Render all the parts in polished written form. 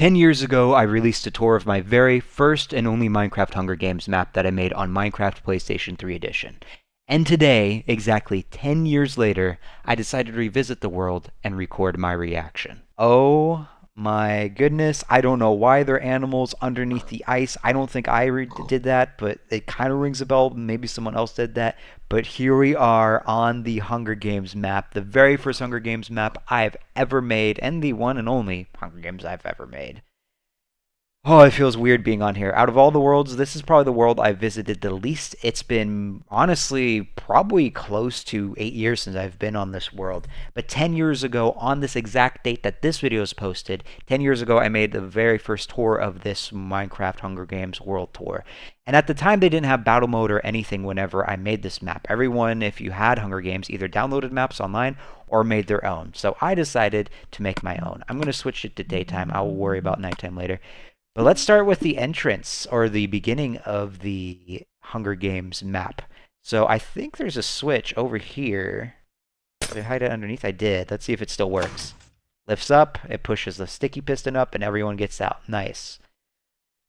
10 years ago, I released a tour of my very first and only Minecraft Hunger Games map that I made on Minecraft PlayStation 3 Edition. And today, exactly 10 years later, I decided to revisit the world and record my reaction. Oh my goodness, I don't know why there are animals underneath the ice. I don't think I did that, but it kind of rings a bell. Maybe someone else did that. But here we are on the Hunger Games map, the very first Hunger Games map I've ever made, and the one and only Hunger Games I've ever made. Oh, it feels weird being on here. Out of all the worlds, this is probably the world I've visited the least. It's been, honestly, probably close to 8 years since I've been on this world. But 10 years ago, on this exact date that this video is posted, 10 years ago, I made the very first tour of this Minecraft Hunger Games World Tour. And at the time, they didn't have battle mode or anything whenever I made this map. Everyone, if you had Hunger Games, either downloaded maps online or made their own. So I decided to make my own. I'm going to switch it to daytime. I will worry about nighttime later. But let's start with the entrance, or the beginning of the Hunger Games map. So I think there's a switch over here. Did I hide it underneath? I did. Let's see if it still works. Lifts up, it pushes the sticky piston up, and everyone gets out. Nice.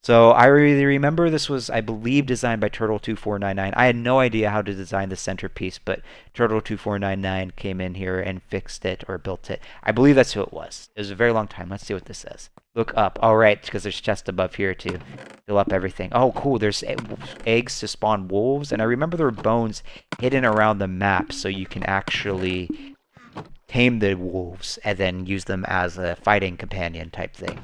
So I really remember this was, I believe, designed by Turtle2499. I had no idea how to design the centerpiece, but Turtle2499 came in here and fixed it or built it. I believe that's who it was. It was a very long time. Let's see what this says. Look up. All right, because there's chest above here to fill up everything. Oh, cool. There's eggs to spawn wolves, and I remember there were bones hidden around the map, so you can actually tame the wolves and then use them as a fighting companion type thing.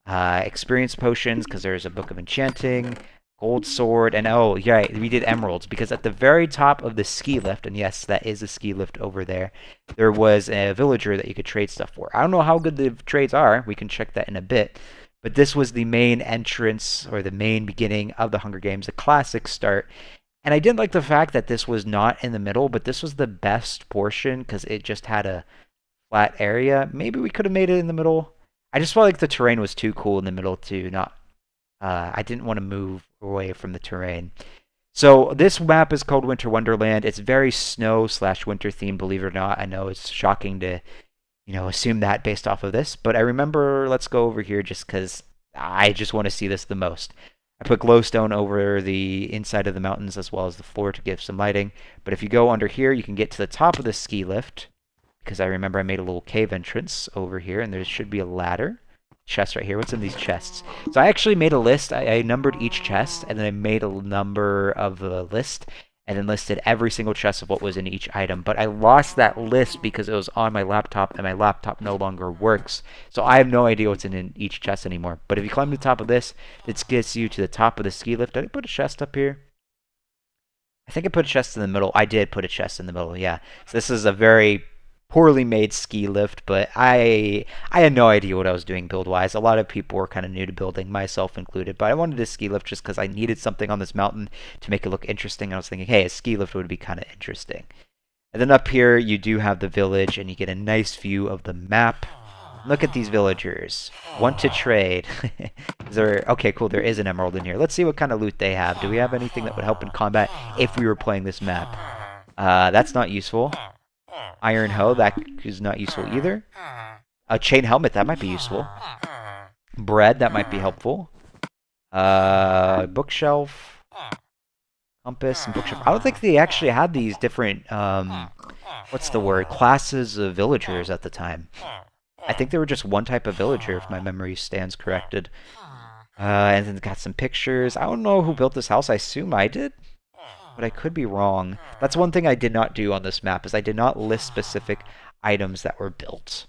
Experience potions, because there's a book of enchanting, gold sword, and oh, yeah, we did emeralds, because at the very top of the ski lift, and yes, that is a ski lift over there, there was a villager that you could trade stuff for. I don't know how good the trades are. We can check that in a bit. But this was the main entrance, or the main beginning of the Hunger Games, a classic start. And I did like the fact that this was not in the middle, but this was the best portion, because it just had a flat area. Maybe we could have made it in the middle. I just felt like the terrain was too cool in the middle to not... I didn't want to move away from the terrain. So this map is called Winter Wonderland. It's very snow/winter themed, believe it or not. I know it's shocking to, assume that based off of this. But I remember, let's go over here just because I just want to see this the most. I put glowstone over the inside of the mountains as well as the floor to give some lighting. But if you go under here, you can get to the top of the ski lift. Because I remember I made a little cave entrance over here, and there should be a ladder. Chest right here. What's in these chests? So I actually made a list. I numbered each chest, and then I made a number of the list, and then listed every single chest of what was in each item. But I lost that list because it was on my laptop, and my laptop no longer works. So I have no idea what's in each chest anymore. But if you climb to the top of this, this gets you to the top of the ski lift. Did I put a chest up here? I think I put a chest in the middle. I did put a chest in the middle, yeah. So this is a very poorly made ski lift, but I had no idea what I was doing build-wise. A lot of people were kind of new to building, myself included, but I wanted a ski lift just because I needed something on this mountain to make it look interesting. I was thinking, hey, a ski lift would be kind of interesting. And then up here, you do have the village, and you get a nice view of the map. Look at these villagers. Want to trade. Is there... Okay, cool, there is an emerald in here. Let's see what kind of loot they have. Do we have anything that would help in combat if we were playing this map? That's not useful. Iron hoe, that is not useful either. A chain helmet, that might be useful. Bread, that might be helpful. Bookshelf. Compass and bookshelf. I don't think they actually had these different, what's the word? Classes of villagers at the time. I think they were just one type of villager, if my memory stands corrected. And then got some pictures. I don't know who built this house. I assume I did, but I could be wrong. That's one thing I did not do on this map, is I did not list specific items that were built.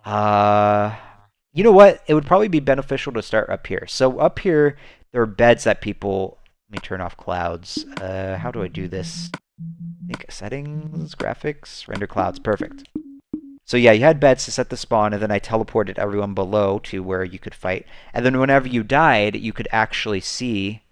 You know what? It would probably be beneficial to start up here. So up here, there are beds that people... Let me turn off clouds. How do I do this? I think settings, graphics, render clouds. Perfect. So yeah, you had beds to set the spawn, and then I teleported everyone below to where you could fight. And then whenever you died, you could actually see...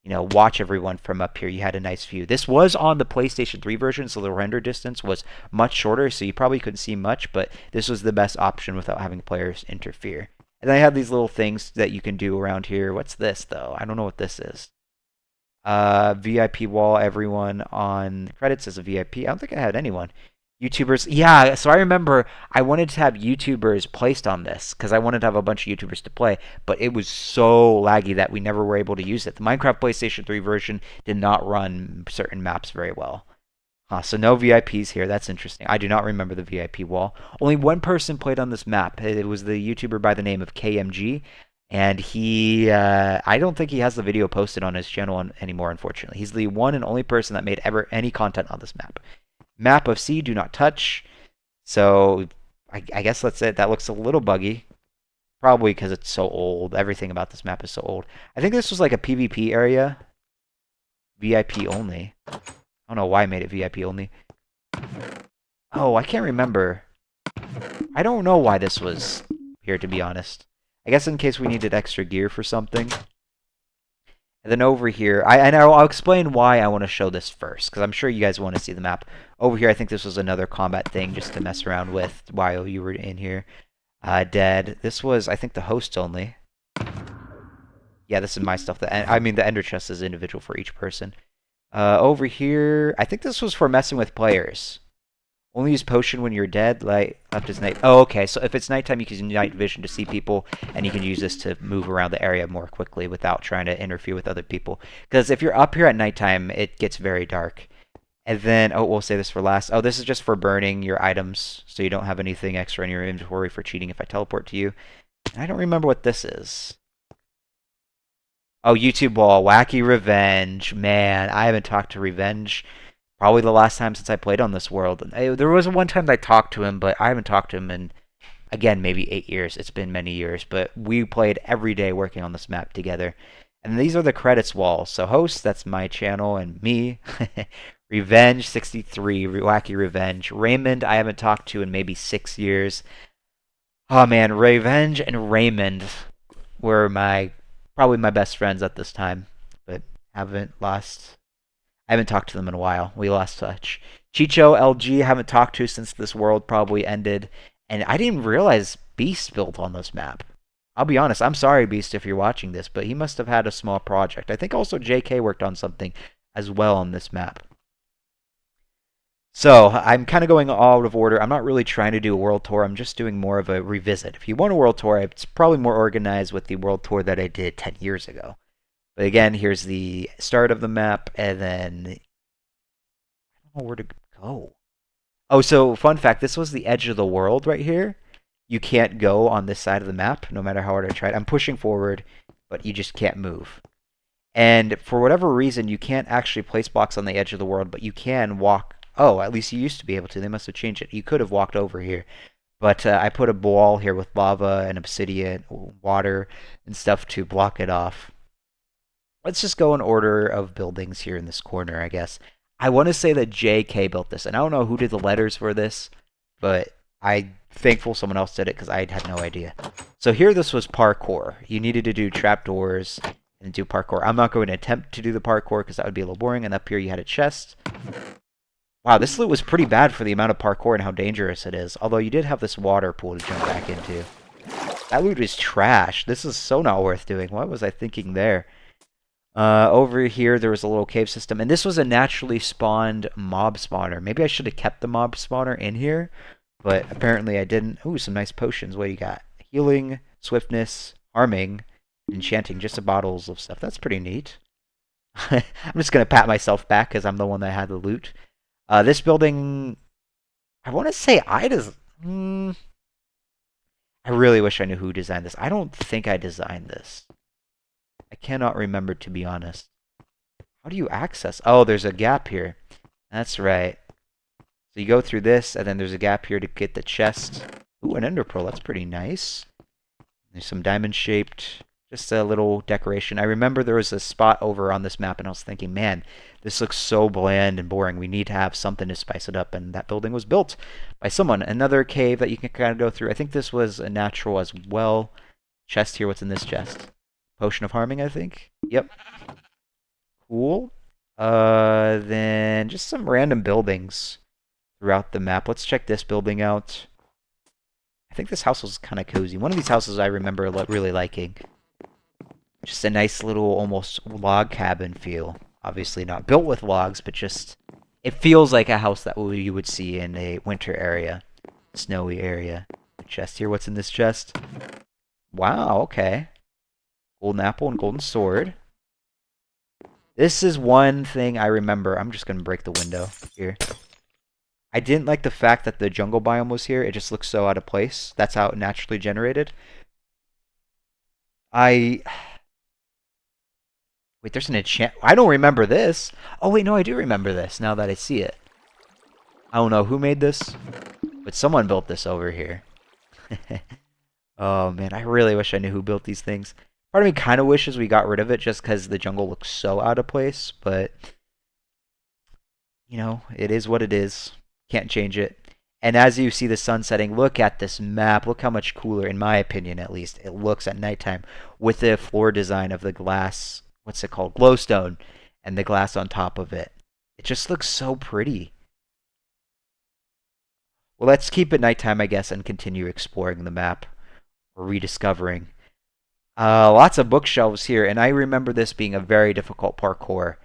watch everyone from up here. You had a nice view. This was on the PlayStation 3 version, so the render distance was much shorter, so you probably couldn't see much, but this was the best option without having players interfere. And then I have these little things that you can do around here. What's this, though? I don't know what this is. VIP wall, everyone on credits as a VIP. I don't think I had anyone. YouTubers, yeah. So I remember I wanted to have YouTubers placed on this because I wanted to have a bunch of YouTubers to play, but it was so laggy that we never were able to use it. The Minecraft PlayStation 3 version did not run certain maps very well. So no VIPs here. That's interesting. I do not remember the VIP wall. Only one person played on this map. It was the YouTuber by the name of KMG, and I don't think he has the video posted on his channel anymore, unfortunately. He's the one and only person that made ever any content on this map. Map of sea, do not touch. So I guess that's it. That looks a little buggy. Probably because it's so old. Everything about this map is so old. I think this was like a PvP area. VIP only. I don't know why I made it VIP only. Oh, I can't remember. I don't know why this was here, to be honest. I guess in case we needed extra gear for something. And then over here, I'll explain why I want to show this first, because I'm sure you guys want to see the map. Over here, I think this was another combat thing just to mess around with while you were in here. Dead. This was, I think, the host only. Yeah, this is my stuff. The ender chest is individual for each person. Over here, I think this was for messing with players. Only use potion when you're dead, like left is night. Oh, okay. So if it's nighttime, you can use night vision to see people, and you can use this to move around the area more quickly without trying to interfere with other people. Because if you're up here at nighttime, it gets very dark. And then, oh, we'll save this for last. Oh, this is just for burning your items, so you don't have anything extra in your inventory for cheating if I teleport to you. And I don't remember what this is. Oh, YouTube wall, Wacky Revenge. Man, I haven't talked to Revenge probably the last time since I played on this world. There was one time that I talked to him, but I haven't talked to him in, again, maybe 8 years. It's been many years, but we played every day working on this map together. And these are the credits walls. So host, that's my channel, and me. Revenge 63, Wacky Revenge. Raymond, I haven't talked to in maybe 6 years. Oh man, Revenge and Raymond were probably my best friends at this time, but I haven't talked to them in a while. We lost touch. Chicho LG, haven't talked to since this world probably ended. And I didn't realize Beast built on this map. I'll be honest, I'm sorry, Beast, if you're watching this, but he must have had a small project. I think also JK worked on something as well on this map. So, I'm kind of going out of order. I'm not really trying to do a world tour. I'm just doing more of a revisit. If you want a world tour, it's probably more organized with the world tour that I did 10 years ago. But again, here's the start of the map, and then I don't know where to go. Oh, so fun fact, this was the edge of the world right here. You can't go on this side of the map, no matter how hard I tried. I'm pushing forward, but you just can't move. And for whatever reason, you can't actually place blocks on the edge of the world, but you can walk. Oh, at least you used to be able to. They must have changed it. You could have walked over here. But I put a wall here with lava and obsidian, water, and stuff to block it off. Let's just go in order of buildings here in this corner, I guess. I want to say that JK built this, and I don't know who did the letters for this, but I'm thankful someone else did it because I had no idea. So here this was parkour. You needed to do trapdoors and do parkour. I'm not going to attempt to do the parkour because that would be a little boring, and up here you had a chest. Wow, this loot was pretty bad for the amount of parkour and how dangerous it is, although you did have this water pool to jump back into. That loot is trash. This is so not worth doing. What was I thinking there? Over here, there was a little cave system, and this was a naturally spawned mob spawner. Maybe I should have kept the mob spawner in here, but apparently I didn't. Ooh, some nice potions. What do you got? Healing, swiftness, harming, enchanting. Just the bottles of stuff. That's pretty neat. I'm just going to pat myself back because I'm the one that had the loot. This building, I want to say I really wish I knew who designed this. I don't think I designed this. I cannot remember, to be honest. How do you access? Oh, there's a gap here. That's right. So you go through this, and then there's a gap here to get the chest. Ooh, an ender pearl. That's pretty nice. There's some diamond-shaped, just a little decoration. I remember there was a spot over on this map, and I was thinking, man, this looks so bland and boring. We need to have something to spice it up, and that building was built by someone. Another cave that you can kind of go through. I think this was a natural as well. Chest here. What's in this chest? Potion of harming, I think. Yep. Cool. Then just some random buildings throughout the map. Let's check this building out. I think this house was kind of cozy. One of these houses I remember really liking. Just a nice little almost log cabin feel. Obviously not built with logs, but just It feels like a house that you would see in a winter area, snowy area. Chest here. What's in this chest? Wow, okay. Golden apple and golden sword. This is one thing I remember. I'm just gonna break the window here. I didn't like the fact that the jungle biome was here. It just looks so out of place. That's how it naturally generated. I Wait, there's an enchant. I don't remember this. Oh wait, no, I do remember this now that I see it. I don't know who made this, but someone built this over here. Oh man, I really wish I knew who built these things. Part of me kind of wishes we got rid of it just because the jungle looks so out of place, but you know, it is what it is. Can't change it. And as you see the sun setting, look at this map. Look how much cooler, in my opinion at least, it looks at nighttime with the floor design of the glass. What's it called? Glowstone, and the glass on top of it. It just looks so pretty. Well, let's keep it nighttime, I guess, and continue exploring the map or rediscovering. Lots of bookshelves here, and I remember this being a very difficult parkour.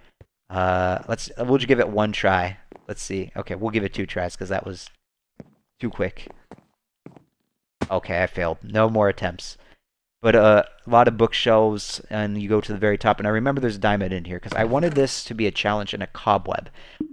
We'll just give it one try. Let's see. Okay, we'll give it 2 tries because that was too quick. Okay, I failed. No more attempts. But a lot of bookshelves, and you go to the very top. And I remember there's a diamond in here because I wanted this to be a challenge and a cobweb.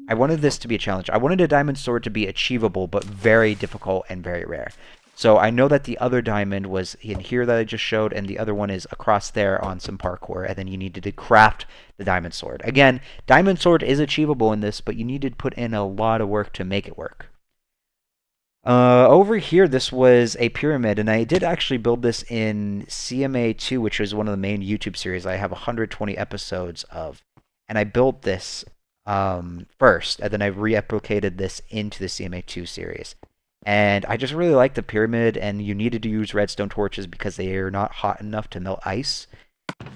I wanted this to be a challenge. I wanted a diamond sword to be achievable, but very difficult and very rare. So I know that the other diamond was in here that I just showed, and the other one is across there on some parkour, and then you needed to craft the diamond sword. Again, diamond sword is achievable in this, but you needed to put in a lot of work to make it work. Over here, this was a pyramid, and I did actually build this in CMA2, which is one of the main YouTube series I have 120 episodes of. And I built this first, and then I replicated this into the CMA2 series. And I just really like the pyramid, and you needed to use redstone torches because they are not hot enough to melt ice.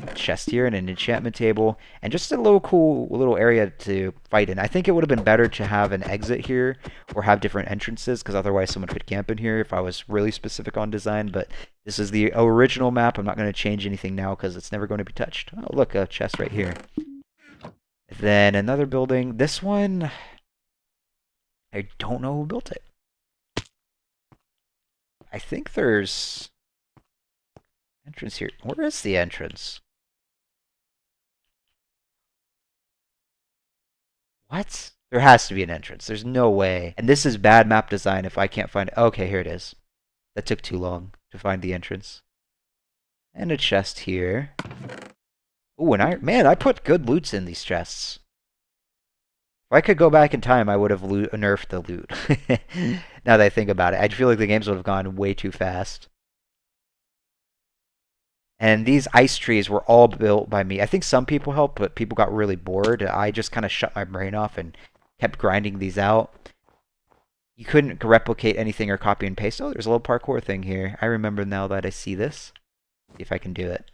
A chest here and an enchantment table, and just a little cool little area to fight in. I think it would have been better to have an exit here or have different entrances because otherwise someone could camp in here if I was really specific on design, but this is the original map. I'm not going to change anything now because it's never going to be touched. Oh, look, a chest right here. Then another building. This one, I don't know who built it. I think there's entrance here. Where is the entrance? What? There has to be an entrance. There's no way. And this is bad map design if I can't find it. Okay, here it is. That took too long to find the entrance. And a chest here. Ooh, and man, I put good loots in these chests. If I could go back in time, I would have nerfed the loot. Now that I think about it, I feel like the games would have gone way too fast. And these ice trees were all built by me. I think some people helped, but people got really bored. I just kind of shut my brain off and kept grinding these out. You couldn't replicate anything or copy and paste. Oh, there's a little parkour thing here. I remember now that I see this. See if I can do it.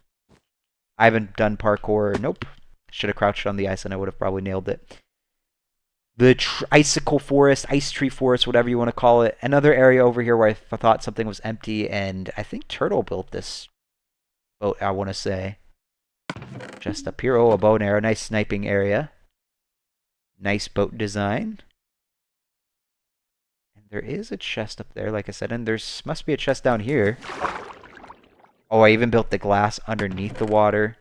I haven't done parkour. Nope. Should have crouched on the ice and I would have probably nailed it. The icicle forest, ice tree forest, whatever you want to call it. Another area over here where I thought something was empty, and I think Turtle built this boat, I want to say. Just up here. Oh, a bow and arrow. Nice sniping area. Nice boat design. And there is a chest up there, like I said, and there's must be a chest down here. Oh, I even built the glass underneath the water.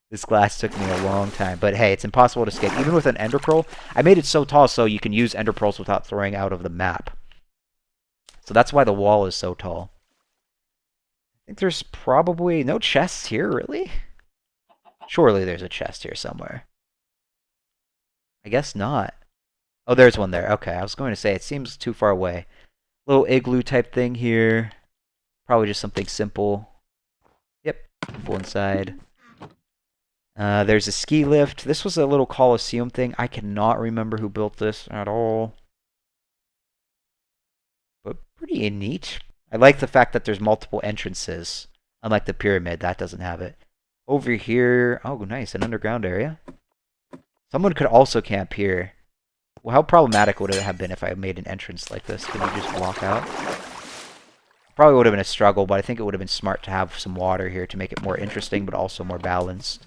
This glass took me a long time, but hey, it's impossible to escape. Even with an ender pearl, I made it so tall so you can use ender pearls without throwing out of the map. So that's why the wall is so tall. I think there's probably no chests here, really? Surely there's a chest here somewhere. I guess not. Oh, there's one there. Okay, I was going to say, it seems too far away. Little igloo type thing here. Probably just something simple. Yep, simple inside. There's a ski lift. This was a little Coliseum thing. I cannot remember who built this at all. But pretty neat. I like the fact that there's multiple entrances. Unlike the pyramid, that doesn't have it. Over here, oh nice, an underground area. Someone could also camp here. Well, how problematic would it have been if I made an entrance like this? Could you just walk out? Probably would have been a struggle, but I think it would have been smart to have some water here to make it more interesting, but also more balanced.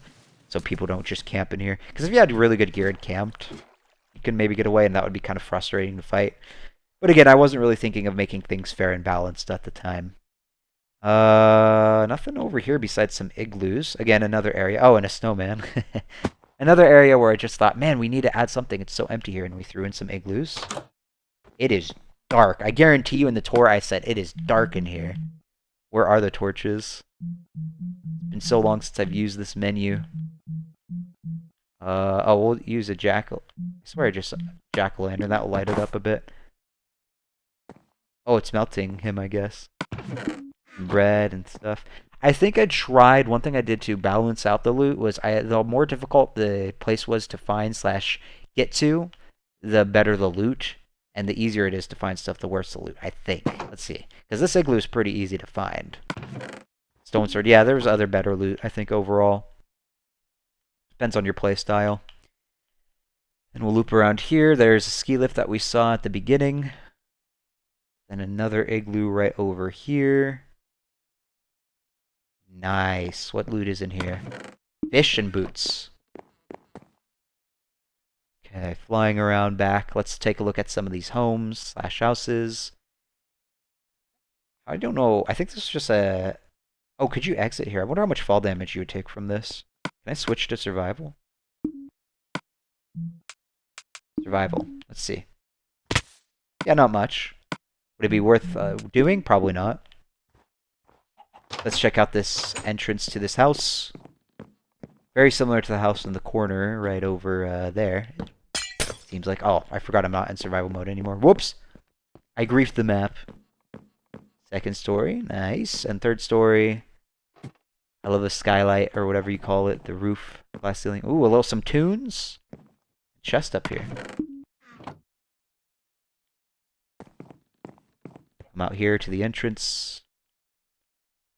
So people don't just camp in here. Because if you had really good gear and camped, you can maybe get away, and that would be kind of frustrating to fight. But again, I wasn't really thinking of making things fair and balanced at the time. Nothing over here besides some igloos. Again, another area. Oh, and a snowman. Another area where I just thought, man, we need to add something. It's so empty here, and we threw in some igloos. It is dark. I guarantee you in the tour I said it is dark in here. Where are the torches? It's been so long since I've used this menu. Oh, we'll use a jackal. I swear I just jack-o'-lantern. That will light it up a bit. Oh, it's melting him, I guess. Bread and stuff. I think I tried, one thing I did to balance out the loot was the more difficult the place was to find / get to, the better the loot. And the easier it is to find stuff, the worse the loot, I think. Let's see. Because this igloo is pretty easy to find. Stone sword. Yeah, there's other better loot, I think, overall. Depends on your play style. And we'll loop around here. There's a ski lift that we saw at the beginning. Then another igloo right over here. Nice. What loot is in here? Fish and boots. Okay, flying around back. Let's take a look at some of these homes / houses. I don't know. I think this is just a... Oh, could you exit here? I wonder how much fall damage you would take from this. Can I switch to survival? Survival. Let's see. Yeah, not much. Would it be worth doing? Probably not. Let's check out this entrance to this house. Very similar to the house in the corner right over there. Seems like... Oh, I forgot I'm not in survival mode anymore. Whoops! I griefed the map. Second story. Nice. And third story. I love the skylight, or whatever you call it. The roof. Glass ceiling. Ooh, a little some tunes. Chest up here. Come out here to the entrance.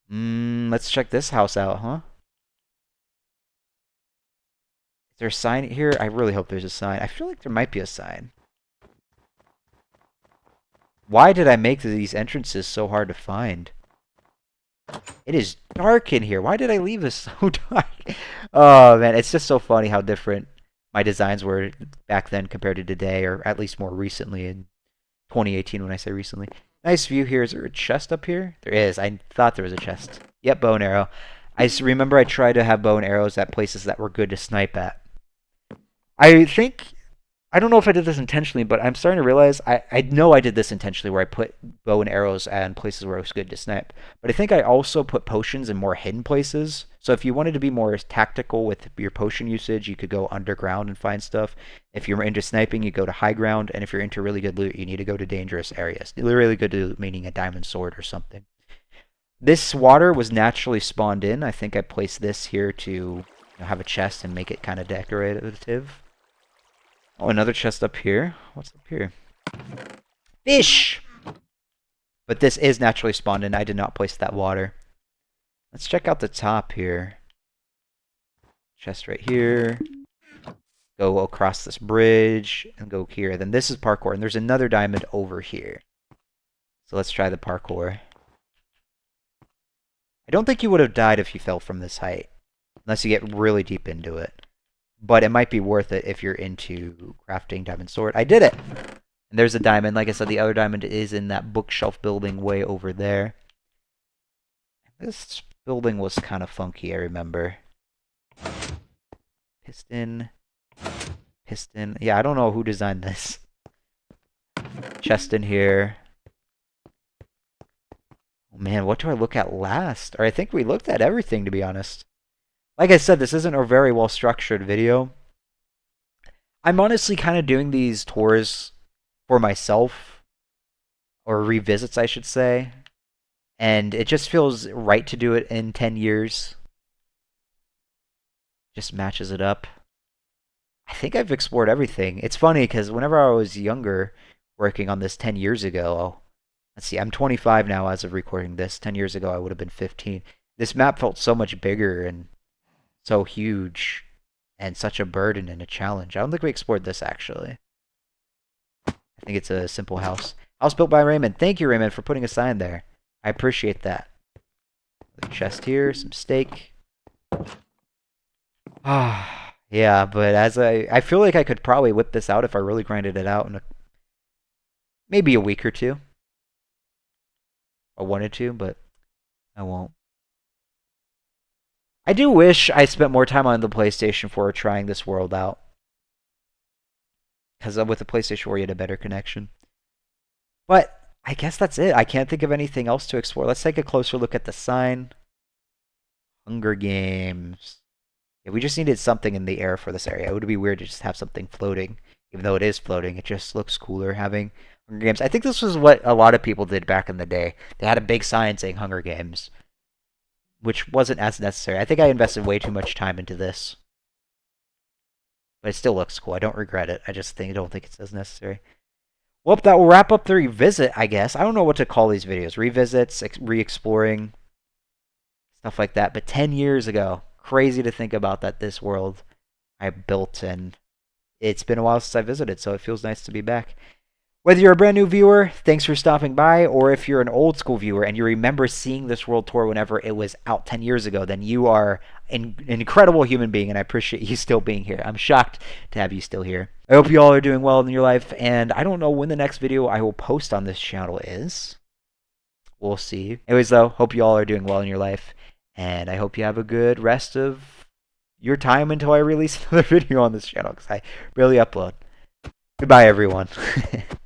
Let's check this house out, huh? Is there a sign here? I really hope there's a sign. I feel like there might be a sign. Why did I make these entrances so hard to find? It is dark in here. Why did I leave this so dark? Oh, man. It's just so funny how different my designs were back then compared to today, or at least more recently in 2018 when I say recently. Nice view here. Is there a chest up here? There is. I thought there was a chest. Yep, bow and arrow. I remember I tried to have bow and arrows at places that were good to snipe at. I don't know if I did this intentionally, but I'm starting to realize, I know I did this intentionally where I put bow and arrows in places where it was good to snipe. But I think I also put potions in more hidden places. So if you wanted to be more tactical with your potion usage, you could go underground and find stuff. If you're into sniping, you go to high ground. And if you're into really good loot, you need to go to dangerous areas. Really good loot, meaning a diamond sword or something. This water was naturally spawned in. I think I placed this here to have a chest and make it kind of decorative. Oh, another chest up here. What's up here? Fish! But this is naturally spawned in. I did not place that water. Let's check out the top here. Chest right here. Go across this bridge and go here. Then this is parkour. And there's another diamond over here. So let's try the parkour. I don't think you would have died if you fell from this height. Unless you get really deep into it. But it might be worth it if you're into crafting diamond sword. I did it! And there's a diamond. Like I said, the other diamond is in that bookshelf building way over there. This building was kind of funky, I remember. Piston. Piston. Yeah, I don't know who designed this. Chest in here. Oh man, what do I look at last? Or I think we looked at everything, to be honest. Like I said, this isn't a very well-structured video. I'm honestly kind of doing these tours for myself. Or revisits, I should say. And it just feels right to do it in 10 years. Just matches it up. I think I've explored everything. It's funny, because whenever I was younger, working on this 10 years ago... Let's see, I'm 25 now as of recording this. 10 years ago, I would have been 15. This map felt so much bigger and so huge and such a burden and a challenge. I don't think we explored this, actually. I think it's a simple house. House built by Raymond. Thank you, Raymond, for putting a sign there. I appreciate that. The chest here, some steak. Ah, Yeah, but as I feel like I could probably whip this out if I really grinded it out in maybe a week or two. I wanted to, but I won't. I do wish I spent more time on the PlayStation 4 trying this world out. Because with the PlayStation 4, you had a better connection. But I guess that's it. I can't think of anything else to explore. Let's take a closer look at the sign. Hunger Games. Yeah, we just needed something in the air for this area. It would be weird to just have something floating. Even though it is floating, it just looks cooler having Hunger Games. I think this was what a lot of people did back in the day. They had a big sign saying Hunger Games, which wasn't as necessary. I think I invested way too much time into this, but it still looks cool. I don't regret it. I just don't think it's as necessary. Well, that will wrap up the revisit, I guess. I don't know what to call these videos. Revisits, re-exploring, stuff like that. But 10 years ago, crazy to think about that this world I built, and it's been a while since I visited, so it feels nice to be back. Whether you're a brand new viewer, thanks for stopping by, or if you're an old school viewer and you remember seeing this world tour whenever it was out 10 years ago, then you are an incredible human being, and I appreciate you still being here. I'm shocked to have you still here. I hope you all are doing well in your life, and I don't know when the next video I will post on this channel is. We'll see. Anyways, though, hope you all are doing well in your life, and I hope you have a good rest of your time until I release another video on this channel, because I rarely upload. Goodbye, everyone.